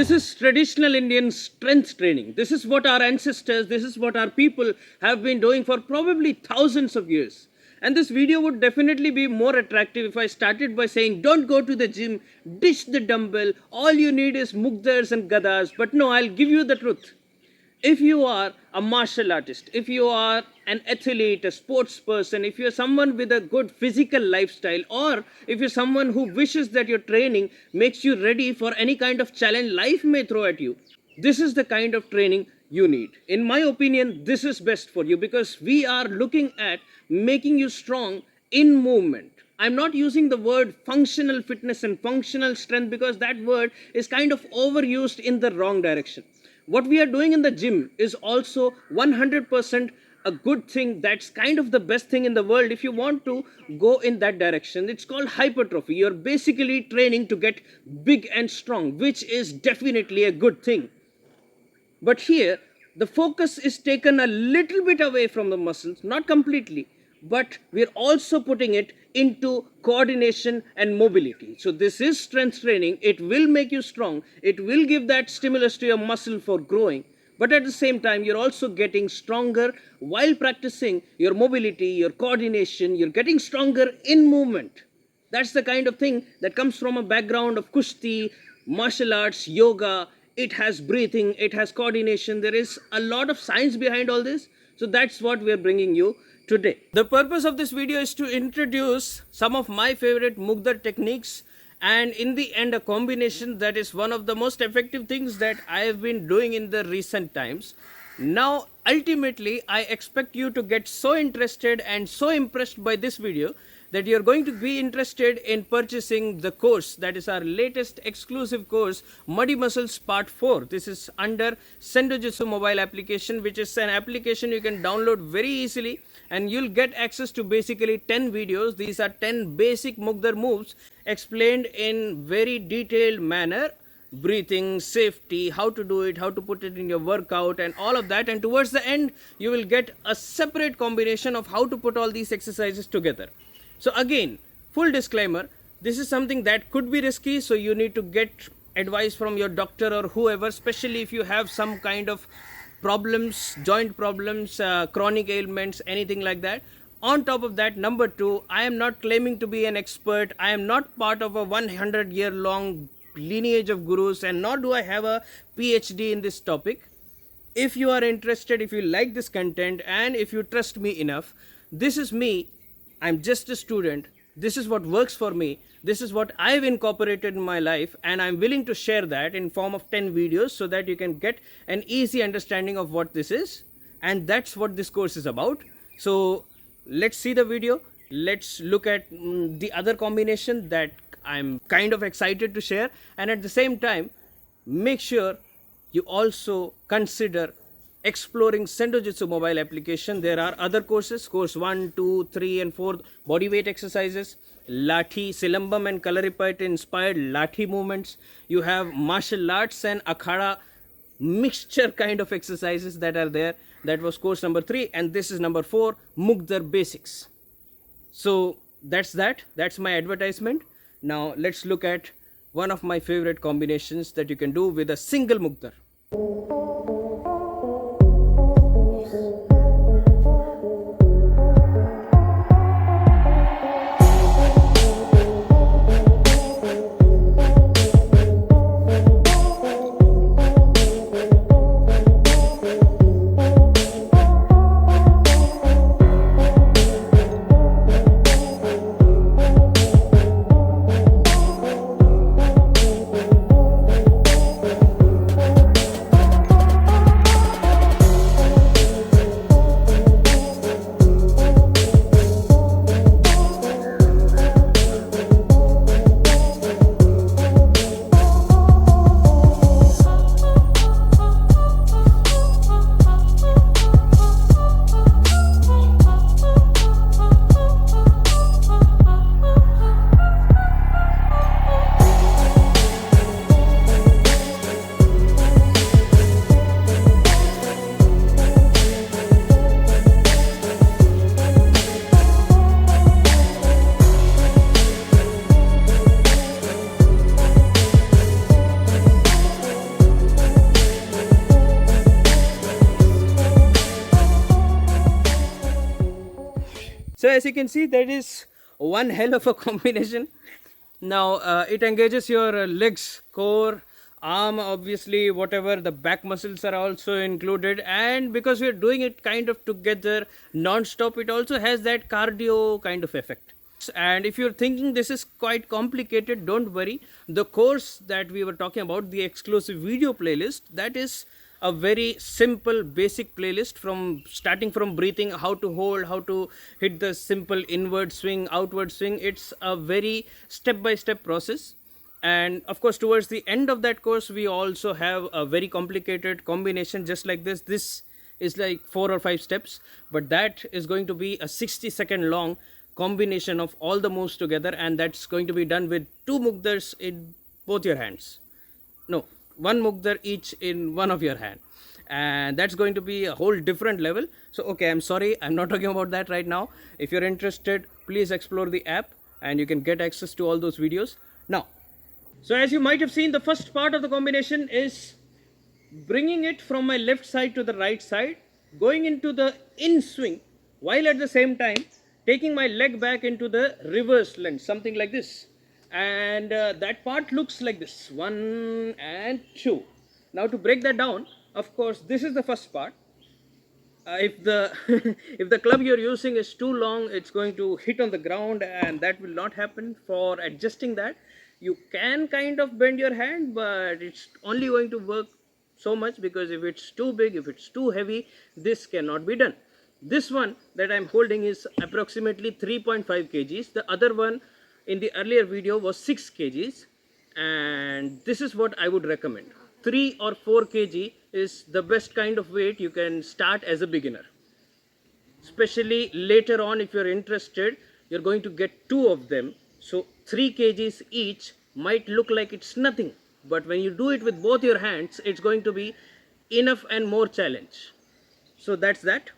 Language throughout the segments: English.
This is traditional Indian strength training. This is what our ancestors, this is what our people have been doing for probably thousands of years. And this video would definitely be more attractive if I started by saying, don't go to the gym, dish the dumbbell, all you need is mugdars and gadas. But no, I'll give you the truth. If you are a martial artist, if you are an athlete, a sports person, if you're someone with a good physical lifestyle, or if you're someone who wishes that your training makes you ready for any kind of challenge life may throw at you, this is the kind of training you need. In my opinion, this is best for you because we are looking at making you strong in movement. I'm not using the word functional fitness and functional strength because that word is kind of overused in the wrong direction. What we are doing in the gym is also 100% a good thing. That's kind of the best thing in the world if you want to go in that direction. It's called hypertrophy. You're basically training to get big and strong, which is definitely a good thing. But here, the focus is taken a little bit away from the muscles, not completely, but we're also putting it into coordination and mobility. So this is strength training. It will make you strong. It will give that stimulus to your muscle for growing. But at the same time, you're also getting stronger while practicing your mobility, your coordination. You're getting stronger in movement. That's the kind of thing that comes from a background of kushti, martial arts, yoga. It has breathing, it has coordination. There is a lot of science behind all this. So that's what we're bringing you today. The purpose of this video is to introduce some of my favorite Mugdar techniques, and in the end a combination that is one of the most effective things that I have been doing in the recent times. Now ultimately I expect you to get so interested and so impressed by this video that you're going to be interested in purchasing the course. That is our latest exclusive course, Muddy Muscles Part 4. This is under Sendojutsu mobile application, which is an application you can download very easily, and you'll get access to basically 10 videos. These are 10 basic Mugdar moves explained in very detailed manner. Breathing, safety, how to do it, how to put it in your workout and all of that. And towards the end, you will get a separate combination of how to put all these exercises together. So again, full disclaimer, this is something that could be risky, so you need to get advice from your doctor or whoever, especially if you have some kind of problems, joint problems, chronic ailments, anything like that. On top of that, number two, I am not claiming to be an expert. I am not part of a 100-year-long lineage of gurus, and nor do I have a PhD in this topic. If you are interested, if you like this content, and if you trust me enough, this is me. I'm just a student. This is what works for me. This is what I've incorporated in my life, and I'm willing to share that in form of 10 videos so that you can get an easy understanding of what this is. And that's what this course is about. So let's see the video. Let's look at the other combination that I'm kind of excited to share. And at the same time, make sure you also consider exploring Sendojutsu mobile application. There are other courses, course 1, 2, 3 and 4, body weight exercises, Lathi, Silambam and Kalari inspired Lathi movements. You have martial arts and akhada mixture kind of exercises that are there. That was course number 3, and this is number 4, Mugdar basics. So that's my advertisement. Now let's look at one of my favorite combinations that you can do with a single Mugdar. So as you can see, that is one hell of a combination. Now it engages your legs, core, arm, obviously, whatever, the back muscles are also included, and because we are doing it kind of together non-stop, it also has that cardio kind of effect. And if you're thinking this is quite complicated, don't worry. The course that we were talking about, the exclusive video playlist, that is a very simple basic playlist, from starting from breathing, how to hold, how to hit the simple inward swing, outward swing. It's a very step by step process. And of course, towards the end of that course, we also have a very complicated combination just like this is like 4 or 5 steps, but that is going to be a 60-second long combination of all the moves together, and that's going to be done with 2 mugdars in both your hands. No, 1 mugdar each in one of your hand, and that's going to be a whole different level. So okay, I'm sorry, I'm not talking about that right now. If you're interested, please explore the app and you can get access to all those videos. Now, so as you might have seen, the first part of the combination is bringing it from my left side to the right side, going into the in swing, while at the same time taking my leg back into the reverse lunge, something like this. And that part looks like this, 1 and 2. Now to break that down, of course, this is the first part. If the if the club you're using is too long, it's going to hit on the ground, and that will not happen. For adjusting that, you can kind of bend your hand, but it's only going to work so much, because if it's too big, if it's too heavy, this cannot be done. This one that I'm holding is approximately 3.5 kgs. The other one in the earlier video was 6 kgs, and this is what I would recommend. 3 or 4 kg is the best kind of weight you can start as a beginner. Especially later on, if you're interested, you're going to get 2 of them. So 3 kgs each might look like it's nothing, but when you do it with both your hands, it's going to be enough and more challenge. So that's that.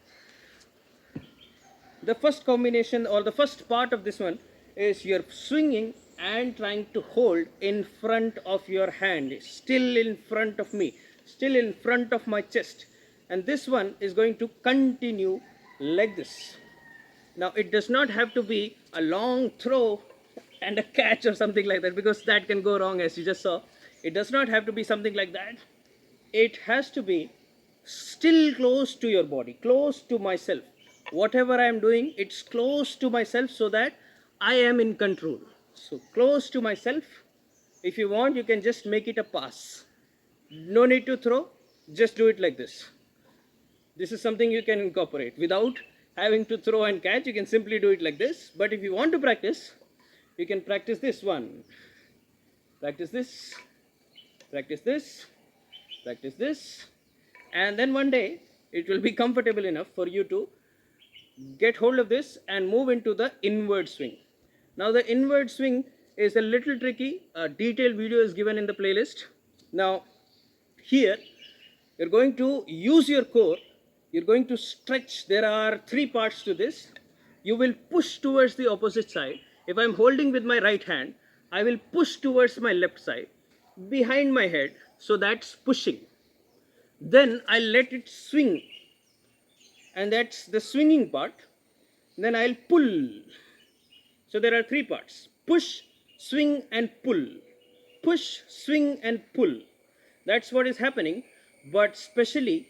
The first combination, or the first part of this one, is you're swinging and trying to hold in front of your hand, still in front of me, still in front of my chest. And this one is going to continue like this. Now it does not have to be a long throw and a catch or something like that, because that can go wrong, as you just saw. It does not have to be something like that. It has to be still close to your body, close to myself. Whatever I am doing, it's close to myself, so that I am in control. So close to myself. If you want, you can just make it a pass. No need to throw, just do it like this. This is something you can incorporate without having to throw and catch. You can simply do it like this. But if you want to practice, you can practice this one. Practice this, practice this, practice this. And then one day, it will be comfortable enough for you to get hold of this and move into the inward swing. Now the inward swing is a little tricky. A detailed video is given in the playlist. Now here you're going to use your core. You're going to stretch. There are 3 parts to this. You will push towards the opposite side. If I'm holding with my right hand, I will push towards my left side, behind my head. So that's pushing. Then I'll let it swing, and that's the swinging part. Then I'll pull. So there are 3 parts: push, swing and pull. Push, swing and pull. That's what is happening. But especially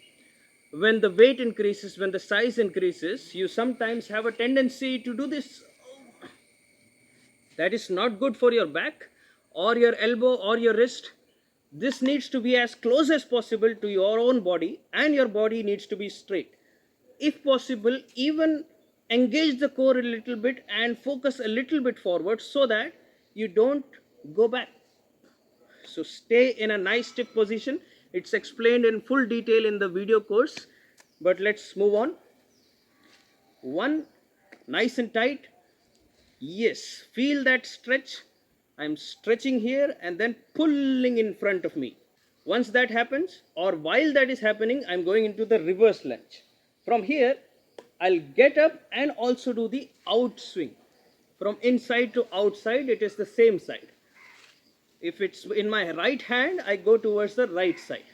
when the weight increases, when the size increases, you sometimes have a tendency to do this. That is not good for your back or your elbow or your wrist. This needs to be as close as possible to your own body, and your body needs to be straight. If possible, even engage the core a little bit and focus a little bit forward, so that you don't go back. So stay in a nice stiff position. It's explained in full detail in the video course, but let's move on. 1, nice and tight. Yes, feel that stretch. I'm stretching here and then pulling in front of me. Once that happens, or while that is happening, I'm going into the reverse lunge. From here, I'll get up and also do the out swing. From inside to outside, it is the same side. If it's in my right hand, I go towards the right side.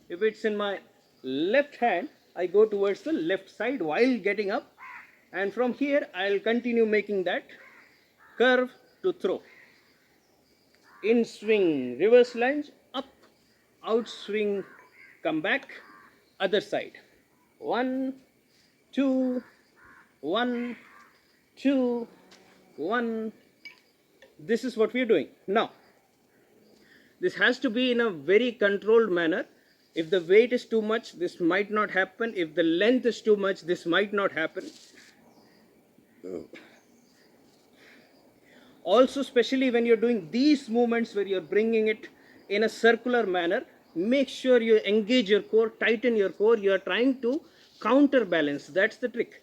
If it's in my left hand, I go towards the left side while getting up and from here I'll continue making that curve to throw. In swing, reverse lunge, up, out swing, come back, other side. 1, 2, 1, 2, 1. This is what we are doing. Now, this has to be in a very controlled manner. If the weight is too much, this might not happen. If the length is too much, this might not happen. Also, especially when you're doing these movements where you're bringing it in a circular manner, make sure you engage your core, tighten your core. You are trying to counterbalance. That's the trick.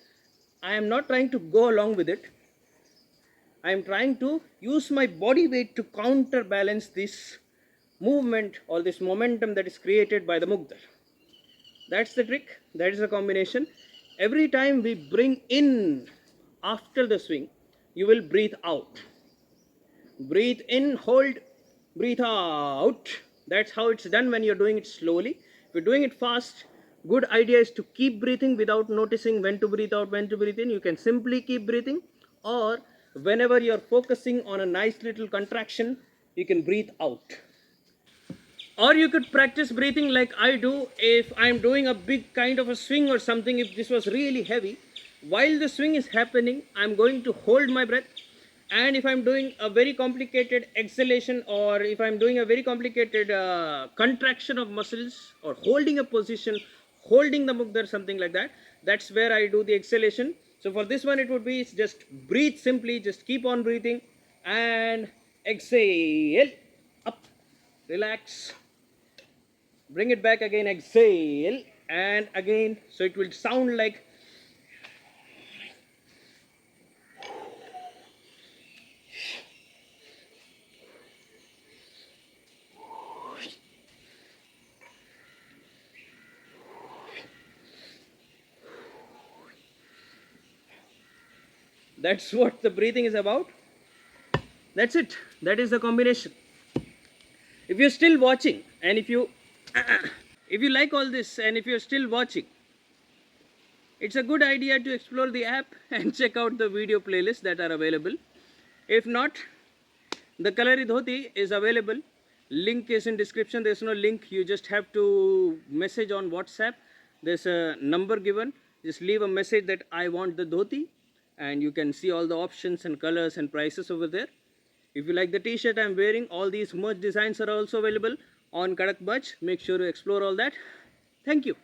I am not trying to go along with it. I am trying to use my body weight to counterbalance this movement or this momentum that is created by the Mugdar. That's the trick. That is the combination. Every time we bring in after the swing, you will breathe out. Breathe in, hold, breathe out. That's how it's done when you're doing it slowly. If you're doing it fast, good idea is to keep breathing without noticing when to breathe out, when to breathe in. You can simply keep breathing, or whenever you're focusing on a nice little contraction, you can breathe out. Or you could practice breathing like I do if I'm doing a big kind of a swing or something. If this was really heavy, while the swing is happening, I'm going to hold my breath. And if I'm doing a very complicated exhalation, or if I'm doing a very complicated contraction of muscles, or holding a position, holding the Mugdar, something like that, that's where I do the exhalation. So for this one, it would be just breathe simply, just keep on breathing and exhale, up, relax, bring it back again, exhale, and again. So it will sound like that's what the breathing is about. That's it. That is the combination. If you're still watching, and if you like all this, and if you're still watching, it's a good idea to explore the app and check out the video playlists that are available. If not, the Kalari Dhoti is available. Link is in description. There's no link. You just have to message on WhatsApp. There's a number given. Just leave a message that I want the dhoti, and you can see all the options and colors and prices over there. If you like the t-shirt I'm wearing, all these merch designs are also available on Kadak Merch. Make sure to explore all that. Thank you.